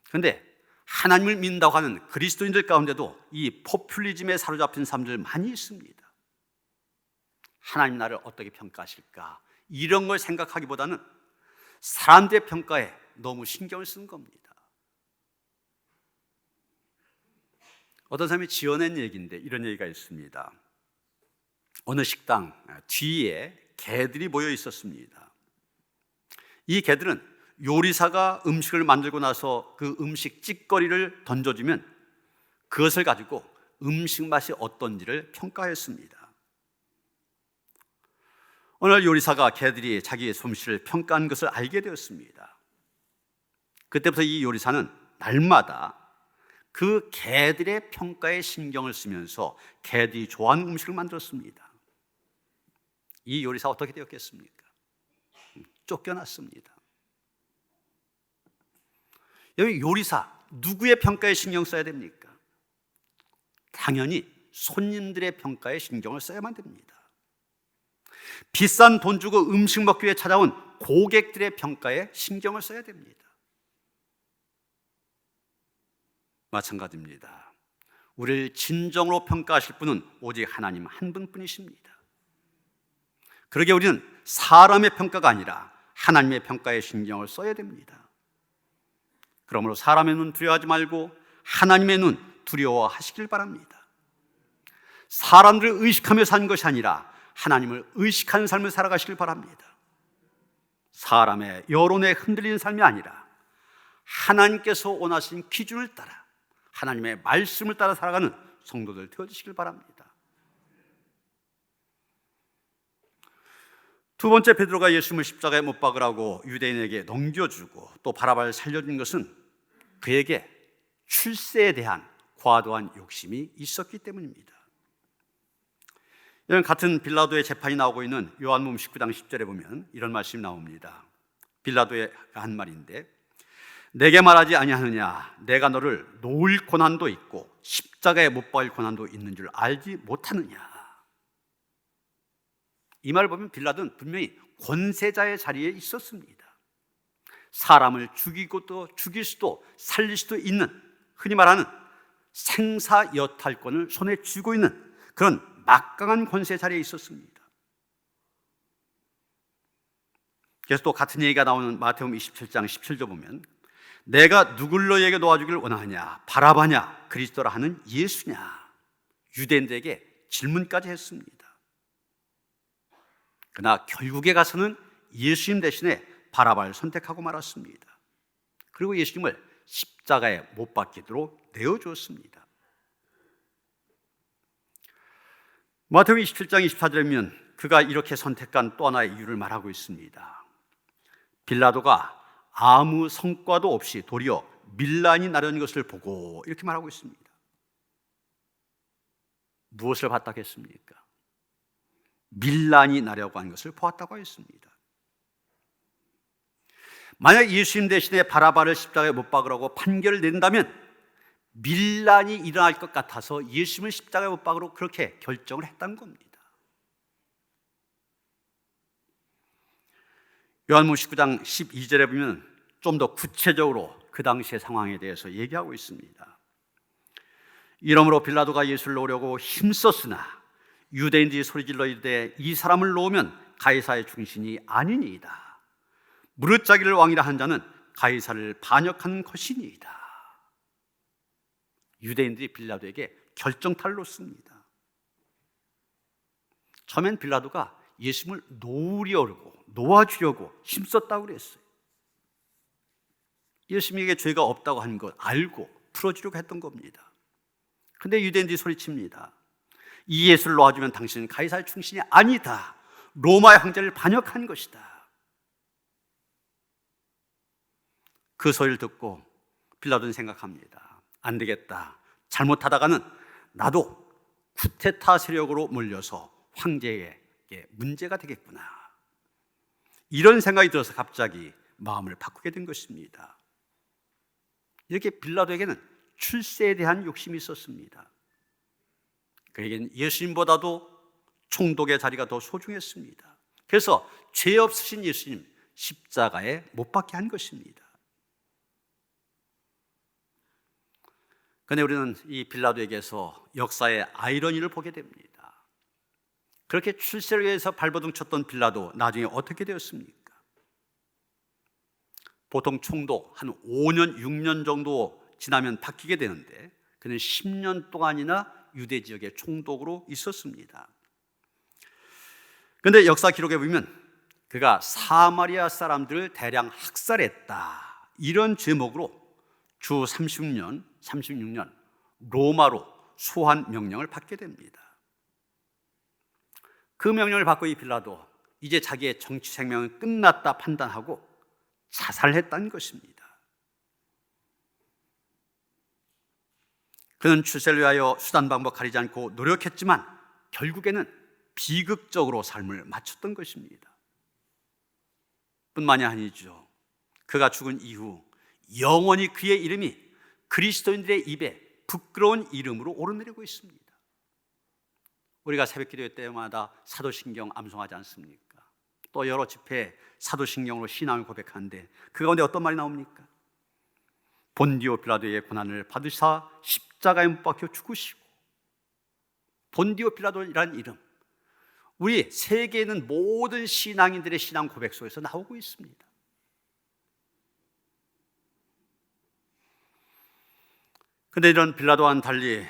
그런데 하나님을 믿는다고 하는 그리스도인들 가운데도 이 포퓰리즘에 사로잡힌 사람들 많이 있습니다. 하나님 나를 어떻게 평가하실까? 이런 걸 생각하기보다는 사람들의 평가에 너무 신경을 쓰는 겁니다. 어떤 사람이 지어낸 얘기인데 이런 얘기가 있습니다. 어느 식당 뒤에 개들이 모여 있었습니다. 이 개들은 요리사가 음식을 만들고 나서 그 음식 찌꺼리를 던져주면 그것을 가지고 음식 맛이 어떤지를 평가했습니다. 어느 날 요리사가 개들이 자기의 솜씨를 평가한 것을 알게 되었습니다. 그때부터 이 요리사는 날마다 그 개들의 평가에 신경을 쓰면서 개들이 좋아하는 음식을 만들었습니다. 이 요리사 어떻게 되었겠습니까? 쫓겨났습니다. 여기 요리사, 누구의 평가에 신경 써야 됩니까? 당연히 손님들의 평가에 신경을 써야만 됩니다. 비싼 돈 주고 음식 먹기 위해 찾아온 고객들의 평가에 신경을 써야 됩니다. 마찬가지입니다. 우리를 진정으로 평가하실 분은 오직 하나님 한 분뿐이십니다. 그러게 우리는 사람의 평가가 아니라 하나님의 평가에 신경을 써야 됩니다. 그러므로 사람의 눈 두려워하지 말고 하나님의 눈 두려워하시길 바랍니다. 사람들을 의식하며 사는 것이 아니라 하나님을 의식하는 삶을 살아가시길 바랍니다. 사람의 여론에 흔들리는 삶이 아니라 하나님께서 원하신 기준을 따라 하나님의 말씀을 따라 살아가는 성도들 되어주시길 바랍니다. 두 번째, 베드로가 예수님을 십자가에 못 박으라고 유대인에게 넘겨주고 또 바라바를 살려준 것은 그에게 출세에 대한 과도한 욕심이 있었기 때문입니다. 이런 같은 빌라도의 재판이 나오고 있는 요한복음 19장 10절에 보면 이런 말씀이 나옵니다. 빌라도의 한 말인데, 내게 말하지 아니하느냐, 내가 너를 놓을 고난도 있고 십자가에 못 박을 고난도 있는 줄 알지 못하느냐. 이 말을 보면 빌라도는 분명히 권세자의 자리에 있었습니다. 사람을 죽이고 또 죽일 수도 살릴 수도 있는, 흔히 말하는 생사여탈권을 손에 쥐고 있는 그런 막강한 권세 자리에 있었습니다. 그래서 또 같은 얘기가 나오는 마태복음 27장 17절 보면, 내가 누굴 너에게 놓아주기를 원하느냐, 바라바냐, 그리스도라 하는 예수냐. 유대인들에게 질문까지 했습니다. 그러나 결국에 가서는 예수님 대신에 바라바를 선택하고 말았습니다. 그리고 예수님을 십자가에 못 박히도록 내어주었습니다. 마태복음 27장 24절에 보면 그가 이렇게 선택한 또 하나의 이유를 말하고 있습니다. 빌라도가 아무 성과도 없이 도리어 밀란이 나려는 것을 보고 이렇게 말하고 있습니다. 무엇을 봤다고 했습니까? 밀란이 나려고 하는 것을 보았다고 했습니다. 만약 예수님 대신에 바라바를 십자가에 못 박으라고 판결을 내린다면 밀란이 일어날 것 같아서 예수님을 십자가에 못 박으라고 그렇게 결정을 했다는 겁니다. 요한복음 19장 12절에 보면 좀 더 구체적으로 그 당시의 상황에 대해서 얘기하고 있습니다. 이러므로 빌라도가 예수를 놓으려고 힘썼으나 유대인들이 소리질러 이르되 이 사람을 놓으면 가이사의 충신이 아니니이다. 무릇 자기를 왕이라 한 자는 가이사를 반역한 것이니이다. 유대인들이 빌라도에게 결정타를 놓습니다. 처음엔 빌라도가 예수님을 놓으려고 놓아주려고 힘썼다고 그랬어요. 예수님에게 죄가 없다고 한 것 알고 풀어주려고 했던 겁니다. 그런데 유대인들이 소리칩니다. 이 예수를 놓아주면 당신은 가이사의 충신이 아니다. 로마의 황제를 반역한 것이다. 그 소리를 듣고 빌라도는 생각합니다. 안 되겠다. 잘못하다가는 나도 쿠데타 세력으로 몰려서 황제에게 문제가 되겠구나. 이런 생각이 들어서 갑자기 마음을 바꾸게 된 것입니다. 이렇게 빌라도에게는 출세에 대한 욕심이 있었습니다. 그에게는 예수님보다도 총독의 자리가 더 소중했습니다. 그래서 죄 없으신 예수님 십자가에 못 박게 한 것입니다. 그런데 우리는 이 빌라도에게서 역사의 아이러니를 보게 됩니다. 그렇게 출세를 위해서 발버둥 쳤던 빌라도 나중에 어떻게 되었습니까? 보통 총독 한 5년, 6년 정도 지나면 바뀌게 되는데 그는 10년 동안이나 유대 지역의 총독으로 있었습니다. 그런데 역사 기록에 보면 그가 사마리아 사람들을 대량 학살했다. 이런 제목으로 주 36년 로마로 소환 명령을 받게 됩니다. 그 명령을 받고 이 빌라도 이제 자기의 정치 생명은 끝났다 판단하고 자살했다는 것입니다. 그는 출세를 위하여 수단 방법 가리지 않고 노력했지만 결국에는 비극적으로 삶을 마쳤던 것입니다. 뿐만이 아니죠. 그가 죽은 이후 영원히 그의 이름이 그리스도인들의 입에 부끄러운 이름으로 오르내리고 있습니다. 우리가 새벽기도 때마다 사도신경 암송하지 않습니까? 또 여러 집회 사도신경으로 신앙을 고백하는데 그 가운데 어떤 말이 나옵니까? 본디오 빌라도의 고난을 받으사 십자가에 못 박혀 죽으시고. 본디오 빌라도라는 이름, 우리 세계에 있는 모든 신앙인들의 신앙 고백 속에서 나오고 있습니다. 그런데 이런 빌라도와는 달리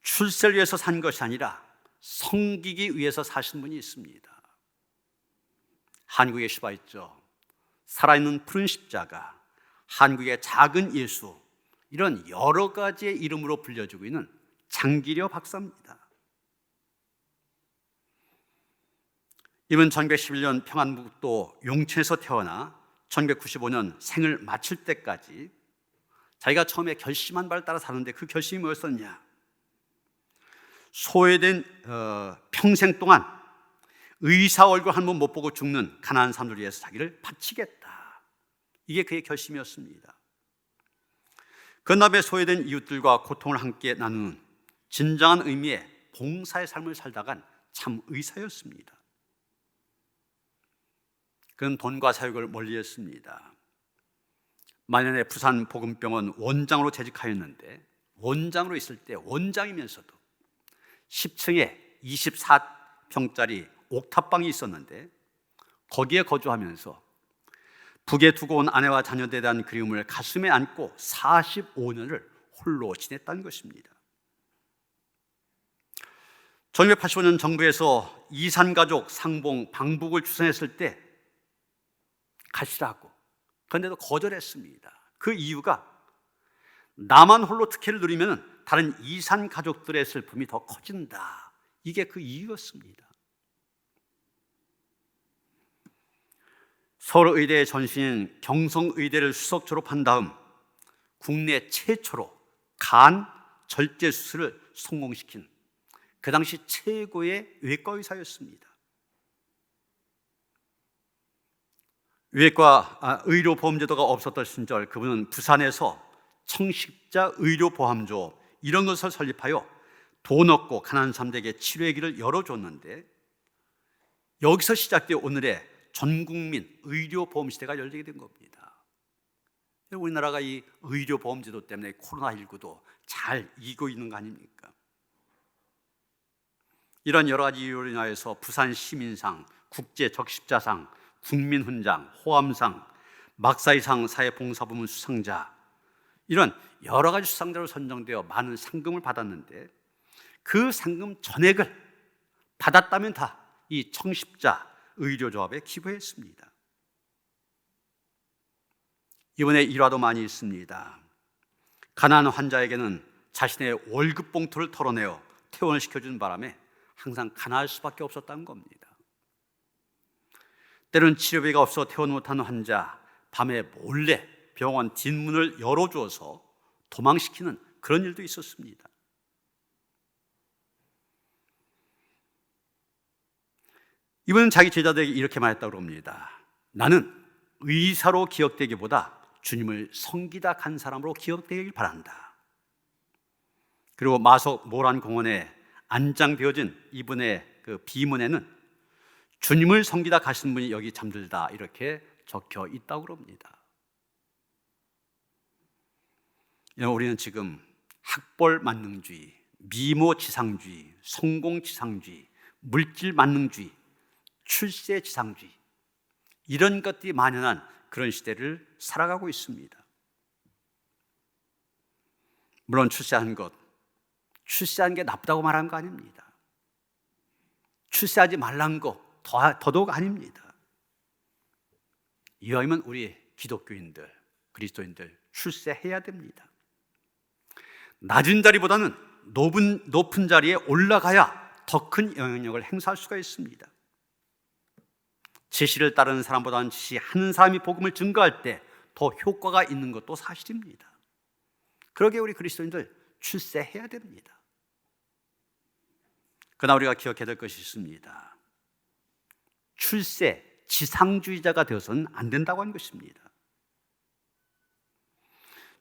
출세를 위해서 산 것이 아니라 섬기기 위해서 사신 분이 있습니다. 한국에 시바 있죠. 살아있는 푸른 십자가, 한국의 작은 예수, 이런 여러 가지의 이름으로 불려지고 있는 장기려 박사입니다. 이분 1911년 평안북도 용천에서 태어나 1995년 생을 마칠 때까지 자기가 처음에 결심한 바를 따라 사는데 그 결심이 뭐였었냐? 소외된 평생 동안 의사 얼굴 한 번 못 보고 죽는 가난한 사람들 위해서 자기를 바치겠다. 이게 그의 결심이었습니다. 그 다음에 소외된 이웃들과 고통을 함께 나누는 진정한 의미의 봉사의 삶을 살다간 참 의사였습니다. 그는 돈과 사역을 멀리했습니다. 만년에 부산 복음병원 원장으로 재직하였는데 원장으로 있을 때 원장이면서도 10층에 24평짜리 옥탑방이 있었는데 거기에 거주하면서 북에 두고 온 아내와 자녀들에 대한 그리움을 가슴에 안고 45년을 홀로 지냈다는 것입니다. 1985년 정부에서 이산가족 상봉 방북을 추천했을 때 가시라고, 그런데도 거절했습니다. 그 이유가 나만 홀로 특혜를 누리면 다른 이산 가족들의 슬픔이 더 커진다. 이게 그 이유였습니다. 서울의대 전신인 경성의대를 수석 졸업한 다음 국내 최초로 간 절제 수술을 성공시킨 그 당시 최고의 외과 의사였습니다. 의료보험제도가 없었던 시절 그분은 부산에서 청십자 의료보험조 이런 것을 설립하여 돈 없고 가난한 사람들에게 치료의 길을 열어줬는데, 여기서 시작되어 오늘의 전국민 의료보험 시대가 열리게 된 겁니다. 우리나라가 이 의료보험제도 때문에 코로나19도 잘 이기고 있는 거 아닙니까? 이런 여러 가지 이유로 인하여서 부산시민상, 국제적십자상, 국민훈장, 호암상, 막사이상 사회봉사부문 수상자, 이런 여러 가지 수상자로 선정되어 많은 상금을 받았는데, 그 상금 전액을 받았다면 다 이 청십자 의료조합에 기부했습니다. 이번에 일화도 많이 있습니다. 가난한 환자에게는 자신의 월급 봉투를 털어내어 퇴원을 시켜주는 바람에 항상 가난할 수밖에 없었다는 겁니다. 때로는 치료비가 없어 퇴원 못하는 환자, 밤에 몰래 병원 뒷문을 열어주어서 도망시키는 그런 일도 있었습니다. 이분은 자기 제자들에게 이렇게 말했다고 합니다. 나는 의사로 기억되기보다 주님을 섬기다 간 사람으로 기억되길 바란다. 그리고 마석 모란공원에 안장되어진 이분의 그 비문에는 주님을 섬기다 가신 분이 여기 잠들다 이렇게 적혀 있다고 합니다. 우리는 지금 학벌 만능주의, 미모 지상주의, 성공 지상주의, 물질 만능주의, 출세 지상주의, 이런 것들이 만연한 그런 시대를 살아가고 있습니다. 물론 출세한 게 나쁘다고 말하는 거 아닙니다. 출세하지 말라는 거 더더욱 아닙니다. 이왕이면 우리 기독교인들, 그리스도인들 출세해야 됩니다. 낮은 자리보다는 높은 자리에 올라가야 더 큰 영향력을 행사할 수가 있습니다. 지시를 따르는 사람보다는 지시하는 사람이 복음을 증거할 때 더 효과가 있는 것도 사실입니다. 그러기에 우리 그리스도인들 출세해야 됩니다. 그러나 우리가 기억해야 될 것이 있습니다. 출세 지상주의자가 되어서는 안 된다고 하는 것입니다.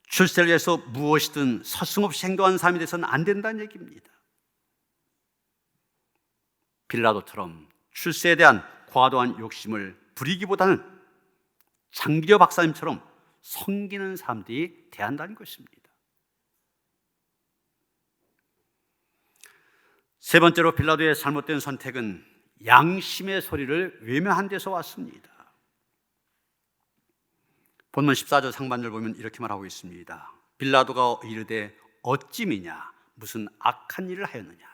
출세를 위해서 무엇이든 서슴없이 행동하는 사람이 되어서는 안 된다는 얘기입니다. 빌라도처럼 출세에 대한 과도한 욕심을 부리기보다는 장기려 박사님처럼 섬기는 사람들이 돼야 한다는 것입니다. 세 번째로 빌라도의 잘못된 선택은 양심의 소리를 외면한 데서 왔습니다. 본문 14절 상반절 보면 이렇게 말하고 있습니다. 빌라도가 이르되 어찌 미냐, 무슨 악한 일을 하였느냐.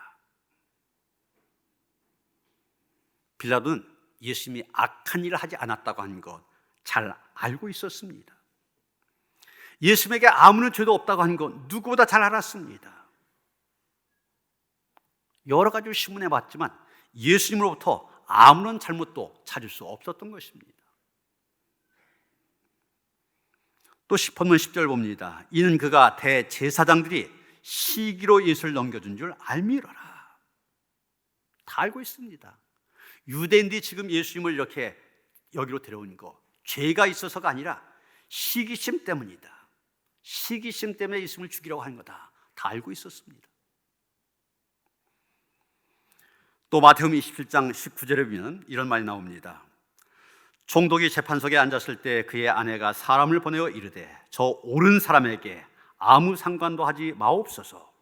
빌라도는 예수님이 악한 일을 하지 않았다고 하는 것 잘 알고 있었습니다. 예수님에게 아무런 죄도 없다고 하는 것 누구보다 잘 알았습니다. 여러 가지로 신문해 봤지만 예수님으로부터 아무런 잘못도 찾을 수 없었던 것입니다. 또 본문 10절 봅니다. 이는 그가 대제사장들이 시기로 예수를 넘겨준 줄 알미러라. 다 알고 있습니다. 유대인들이 지금 예수님을 이렇게 여기로 데려온 거 죄가 있어서가 아니라 시기심 때문이다. 시기심 때문에 예수님을 죽이려고 하는 거다. 다 알고 있었습니다. 또 마태복음 27장 19절에 보면 이런 말이 나옵니다. 총독이 재판석에 앉았을 때 그의 아내가 사람을 보내어 이르되 저 옳은 사람에게 아무 상관도 하지 마옵소서.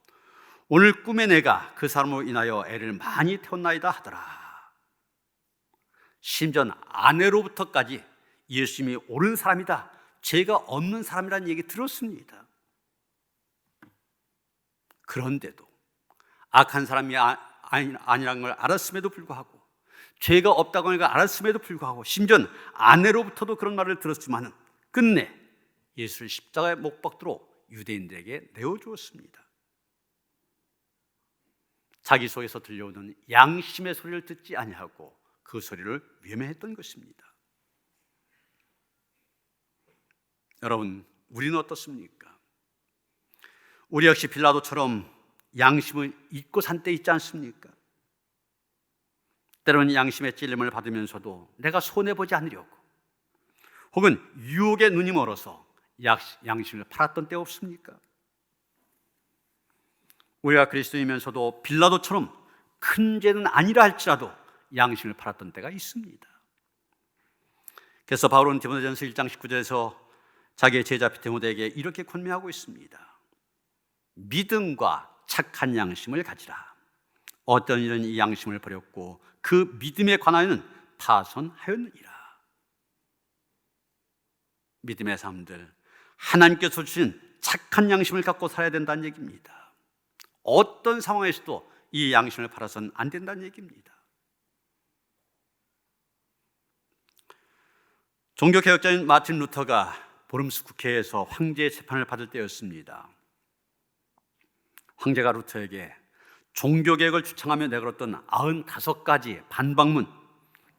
오늘 꿈에 내가 그 사람으로 인하여 애를 많이 태웠나이다 하더라. 심지어 아내로부터까지 예수님이 옳은 사람이다, 죄가 없는 사람이라는 얘기 들었습니다. 그런데도 악한 사람이 아니라는 걸 알았음에도 불구하고, 죄가 없다고 하는 걸 알았음에도 불구하고, 심지어 아내로부터도 그런 말을 들었지만 끝내 예수를 십자가에 못 박도록 유대인들에게 내어주었습니다. 자기 속에서 들려오는 양심의 소리를 듣지 아니하고 그 소리를 외면했던 것입니다. 여러분, 우리는 어떻습니까? 우리 역시 빌라도처럼 양심을 잊고 산 때 있지 않습니까? 때로는 양심의 찔림을 받으면서도 내가 손해보지 않으려고, 혹은 유혹의 눈이 멀어서 양심을 팔았던 때 없습니까? 우리가 그리스도이면서도 빌라도처럼 큰 죄는 아니라 할지라도 양심을 팔았던 때가 있습니다. 그래서 바울은 디모데전서 1장 19절에서 자기의 제자 디모데에게 이렇게 권면하고 있습니다. 믿음과 착한 양심을 가지라. 어떤 이는 이 양심을 버렸고 그 믿음에 관하여는 파손하였느니라. 믿음의 사람들, 하나님께서 주신 착한 양심을 갖고 살아야 된다는 얘기입니다. 어떤 상황에서도 이 양심을 팔아서는 안 된다는 얘기입니다. 종교개혁자인 마틴 루터가 보름스 국회에서 황제의 재판을 받을 때였습니다. 황제가 루터에게 종교개혁을 주창하며 내걸었던 95가지 반박문,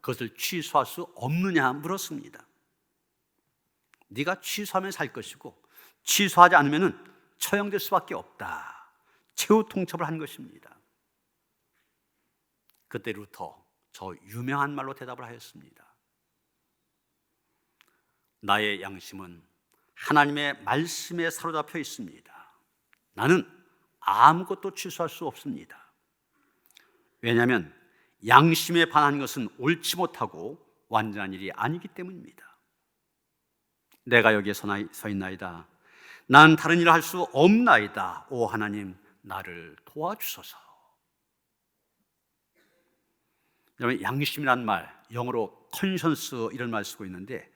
그것을 취소할 수 없느냐 물었습니다. 네가 취소하면 살 것이고 취소하지 않으면 처형될 수밖에 없다. 최후 통첩을 한 것입니다. 그때 루터 저 유명한 말로 대답을 하였습니다. 나의 양심은 하나님의 말씀에 사로잡혀 있습니다. 나는 아무것도 취소할 수 없습니다. 왜냐하면 양심에 반한 것은 옳지 못하고 완전한 일이 아니기 때문입니다. 내가 여기에 서 있나이다. 난 다른 일을 할 수 없나이다. 오 하나님, 나를 도와주소서. 여러분, 양심이란 말, 영어로 컨션스 이런 말 쓰고 있는데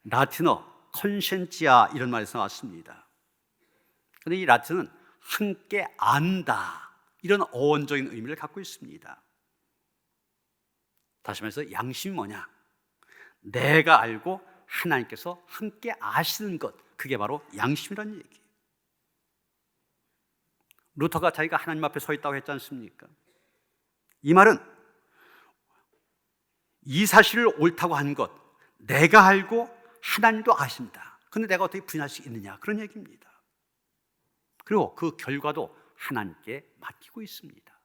라틴어 컨센티아 이런 말에서 나왔습니다. 그런데 이 라틴은 함께 안다, 이런 어원적인 의미를 갖고 있습니다. 다시 말해서 양심이 뭐냐? 내가 알고 하나님께서 함께 아시는 것, 그게 바로 양심이라는 얘기. 루터가 자기가 하나님 앞에 서 있다고 했지 않습니까? 이 말은 이 사실을 옳다고 한 것, 내가 알고 하나님도 아십니다. 그런데 내가 어떻게 부인할 수 있느냐, 그런 얘기입니다. 그리고 그 결과도 하나님께 맡기고 있습니다.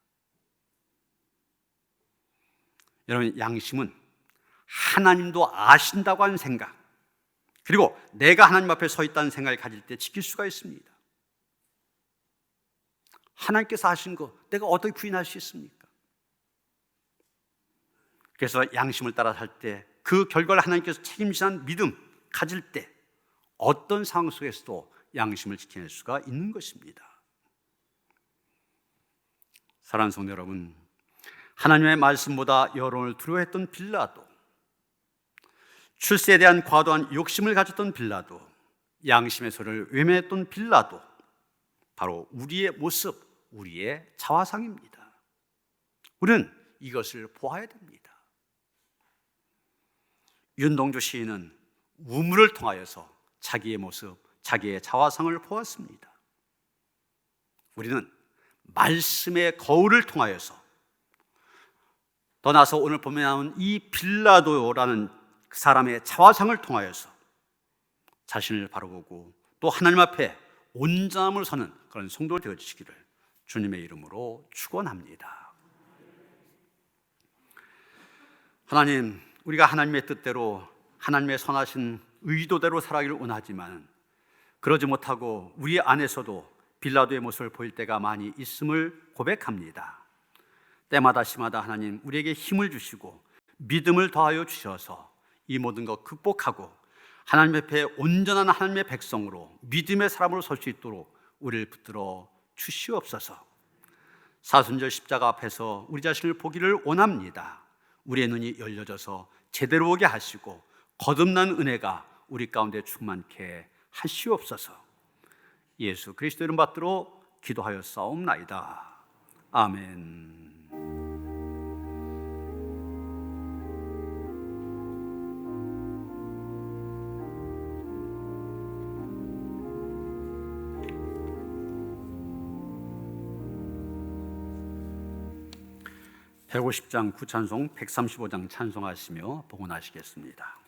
여러분, 양심은 하나님도 아신다고 하는 생각, 그리고 내가 하나님 앞에 서 있다는 생각을 가질 때 지킬 수가 있습니다. 하나님께서 아신 거 내가 어떻게 부인할 수 있습니까? 그래서 양심을 따라 살 때, 그 결과를 하나님께서 책임지는 믿음 가질 때 어떤 상황 속에서도 양심을 지켜낼 수가 있는 것입니다. 사랑하는 성도 여러분, 하나님의 말씀보다 여론을 두려워했던 빌라도, 출세에 대한 과도한 욕심을 가졌던 빌라도, 양심의 소리를 외면했던 빌라도, 바로 우리의 모습, 우리의 자화상입니다. 우리는 이것을 보아야 됩니다. 윤동주 시인은 우물을 통하여서 자기의 모습, 자기의 자화상을 보았습니다. 우리는 말씀의 거울을 통하여서, 더 나아서 오늘 보면 나온 이 빌라도라는 그 사람의 자화상을 통하여서 자신을 바라보고 또 하나님 앞에 온전함을 서는 그런 성도 되어주시기를 주님의 이름으로 축원합니다. 하나님, 우리가 하나님의 뜻대로, 하나님의 선하신 의도대로 살아가기를 원하지만 그러지 못하고 우리 안에서도 빌라도의 모습을 보일 때가 많이 있음을 고백합니다. 때마다 시마다 하나님 우리에게 힘을 주시고 믿음을 더하여 주셔서 이 모든 것 극복하고 하나님 앞에 온전한 하나님의 백성으로, 믿음의 사람으로 설 수 있도록 우리를 붙들어 주시옵소서. 사순절 십자가 앞에서 우리 자신을 보기를 원합니다. 우리의 눈이 열려져서 제대로 보게 하시고 거듭난 은혜가 우리 가운데 충만케 하시옵소서. 예수 그리스도 이름 받들어 기도하여 싸움나이다. 아멘. 150장 구찬송 135장 찬송하시며 봉헌하시겠습니다.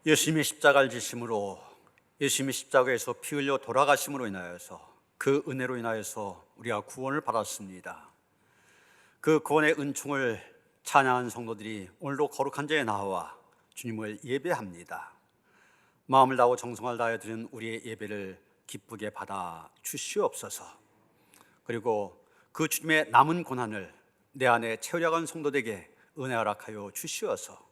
예수님의 십자가를 지심으로, 예수님의 십자가에서 피 흘려 돌아가심으로 인하여서, 그 은혜로 인하여서 우리가 구원을 받았습니다. 그 구원의 은총을 찬양하는 성도들이 오늘도 거룩한 자에 나와 주님을 예배합니다. 마음을 다하고 정성을 다하여 드리는 우리의 예배를 기쁘게 받아 주시옵소서. 그리고 그 주님의 남은 고난을 내 안에 채우려간 성도들에게 은혜 허락하여 주시어서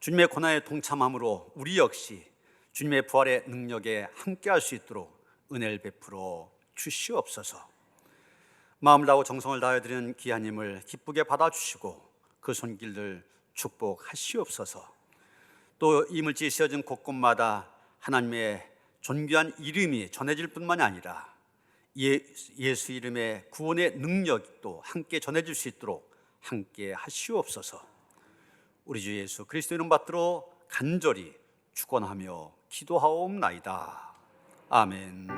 주님의 고난에 동참함으로 우리 역시 주님의 부활의 능력에 함께할 수 있도록 은혜를 베풀어 주시옵소서. 마음을 다하고 정성을 다하여 드리는 귀한 힘을 기쁘게 받아주시고 그 손길들 축복하시옵소서. 또 이물질 씌어진 곳곳마다 하나님의 존귀한 이름이 전해질 뿐만이 아니라 예수 이름의 구원의 능력도 함께 전해질 수 있도록 함께 하시옵소서. 우리 주 예수 그리스도 이름 받들어 간절히 축원하며 기도하옵나이다. 아멘.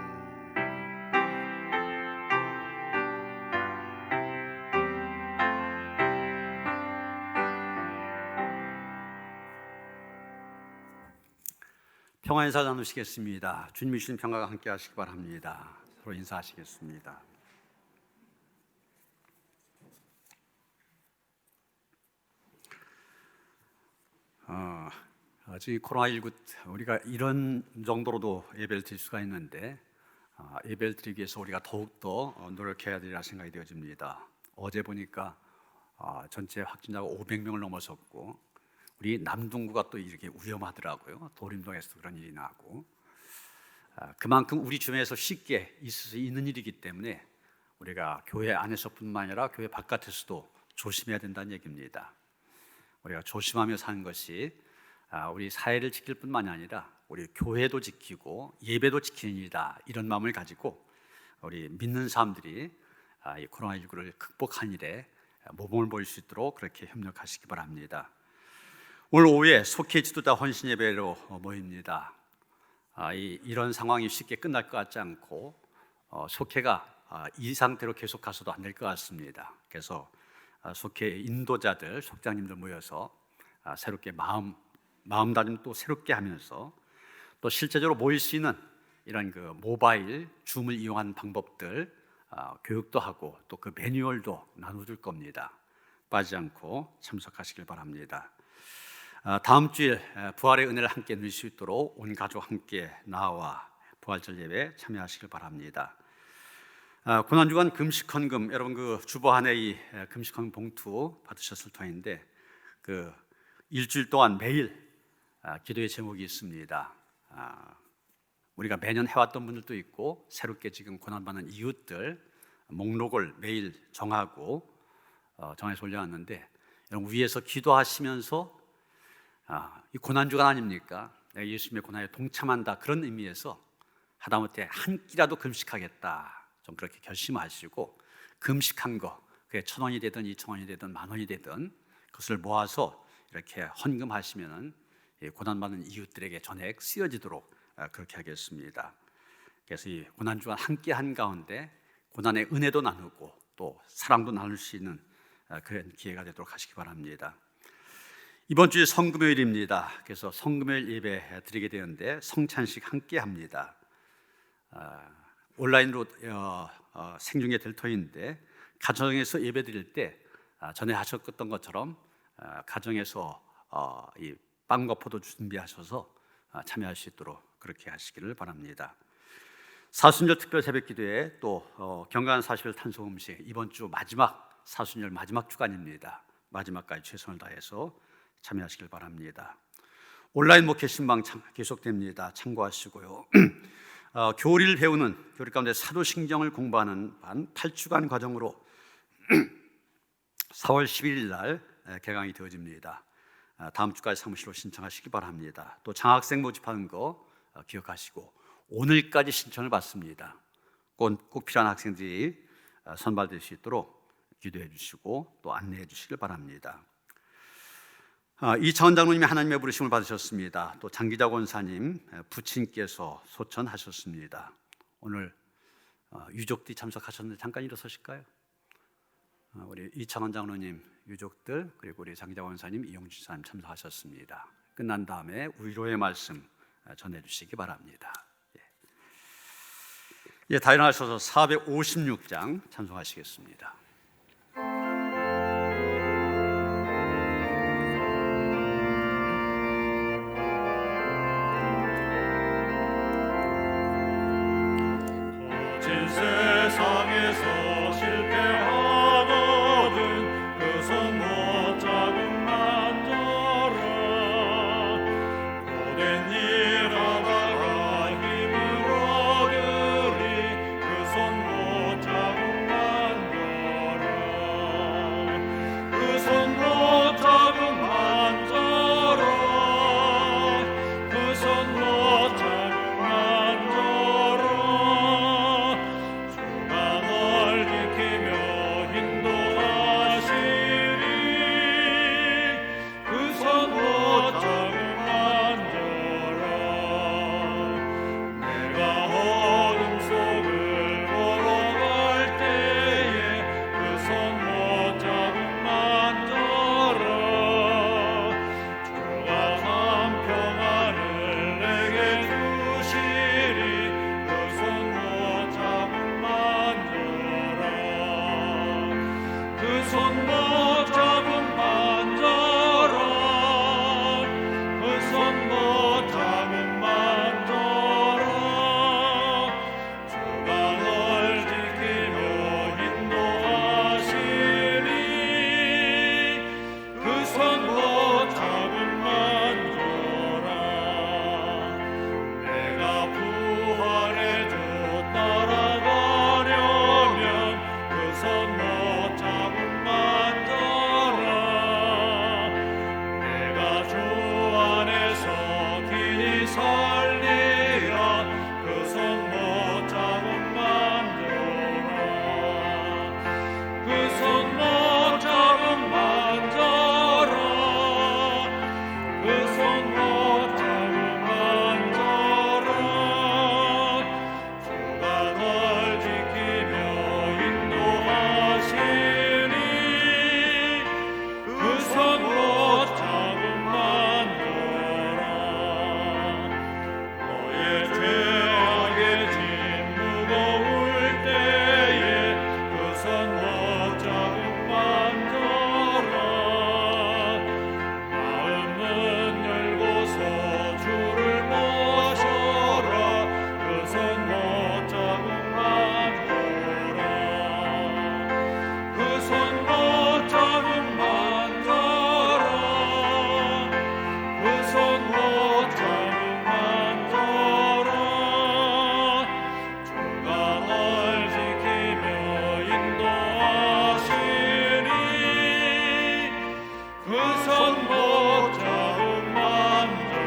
평화 인사 나누시겠습니다. 주님이 주신 평화가 함께 하시기 바랍니다. 서로 인사하시겠습니다. 지금 코로나19 우리가 이런 정도로도 예배를 드릴 수가 있는데 예배를 드리기 위해서 우리가 더욱더 노력해야 되리라 생각이 되어집니다. 어제 보니까 전체 확진자가 500명을 넘어섰고 우리 남동구가 또 이렇게 위험하더라고요. 도림동에서도 그런 일이 나고 그만큼 우리 주변에서 쉽게 있을 수 있는 일이기 때문에 우리가 교회 안에서뿐만 아니라 교회 바깥에서도 조심해야 된다는 얘기입니다. 우리가 조심하며 사는 것이 우리 사회를 지킬 뿐만이 아니라 우리 교회도 지키고 예배도 지키는 일이다, 이런 마음을 가지고 우리 믿는 사람들이 이 코로나19를 극복한 일에 모범을 보일 수 있도록 그렇게 협력하시기 바랍니다. 오늘 오후에 속회 지도자 헌신 예배로 모입니다. 이런 상황이 쉽게 끝날 것 같지 않고 속회가 이 상태로 계속 가서도 안 될 것 같습니다. 그래서 속회 인도자들, 속장님들 모여서 새롭게 마음다짐 또 새롭게 하면서 또 실제적으로 모일 수 있는 이런 그 모바일 줌을 이용한 방법들 교육도 하고 또 그 매뉴얼도 나눠줄 겁니다. 빠지지 않고 참석하시길 바랍니다. 다음 주에 부활의 은혜를 함께 누릴 수 있도록 온 가족 함께 나와 부활절 예배 참여하시길 바랍니다. 고난주간 금식 헌금, 여러분 그 주보 안에 이 금식 헌금 봉투 받으셨을 터인데 그 일주일 동안 매일 기도의 제목이 있습니다. 우리가 매년 해왔던 분들도 있고 새롭게 지금 고난받는 이웃들 목록을 매일 정하고 정해서 올려놨는데 여러분 위에서 기도하시면서 이 고난주간 아닙니까? 내가 예수님의 고난에 동참한다, 그런 의미에서 하다못해 한 끼라도 금식하겠다 좀 그렇게 결심하시고 금식한 거 그게 1,000원이 되든 2,000원이 되든 10,000원이 되든 그것을 모아서 이렇게 헌금하시면은 고난받는 이웃들에게 전액 쓰여지도록 그렇게 하겠습니다. 그래서 이 고난주간 함께 한 가운데 고난의 은혜도 나누고 또 사랑도 나눌 수 있는 그런 기회가 되도록 하시기 바랍니다. 이번 주에 성금요일입니다. 그래서 성금요일 예배 드리게 되는데 성찬식 함께 합니다. 온라인으로 생중계 될 터인데 가정에서 예배 드릴 때 전에 하셨던 것처럼 가정에서 이 빵과 포도 준비하셔서 참여할 수 있도록 그렇게 하시기를 바랍니다. 사순절 특별 새벽기도에 또 경건한 40일 탄소 음식, 이번 주 마지막 사순절 마지막 주간입니다. 마지막까지 최선을 다해서 참여하시길 바랍니다. 온라인 목회 신방 계속됩니다. 참고하시고요. 교리를 배우는 교리 가운데 사도신경을 공부하는 반 8주간 과정으로 4월 11일 날 개강이 되어집니다. 다음 주까지 사무실로 신청하시기 바랍니다. 또 장학생 모집하는 거 기억하시고 오늘까지 신청을 받습니다. 꼭 필요한 학생들이 선발될 수 있도록 기도해 주시고 또 안내해 주시길 바랍니다. 이창원 장로님이 하나님의 부르심을 받으셨습니다. 또 장기자 권사님 부친께서 소천하셨습니다. 오늘 유족들이 참석하셨는데 잠깐 일어서실까요? 우리 이창원 장로님 유족들 그리고 우리 장기자 권사님, 이용준 사님 참석하셨습니다. 끝난 다음에 위로의 말씀 전해주시기 바랍니다. 다 일어나셔서 456장 찬송하시겠습니다. 그 손목자국 만져라.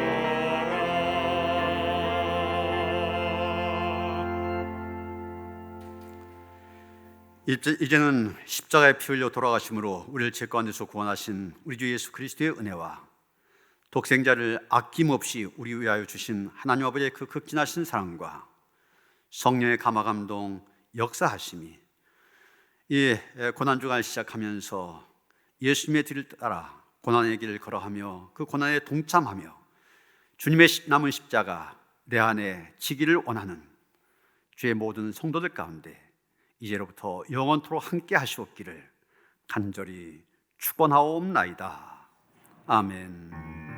이제는 십자가에 피 흘려 돌아가심으로 우리를 죄 가운데서 구원하신 우리 주 예수 그리스도의 은혜와 독생자를 아낌없이 우리 위하여 주신 하나님 아버지의 그 극진하신 사랑과 성령의 감화 감동 역사하심이 이 고난주간을 시작하면서 예수님의 뒤를 따라 고난의 길을 걸어가며 그 고난에 동참하며 주님의 남은 십자가 내 안에 지기를 원하는 주의 모든 성도들 가운데 이제로부터 영원토록 함께 하시옵기를 간절히 축원하옵나이다. 아멘.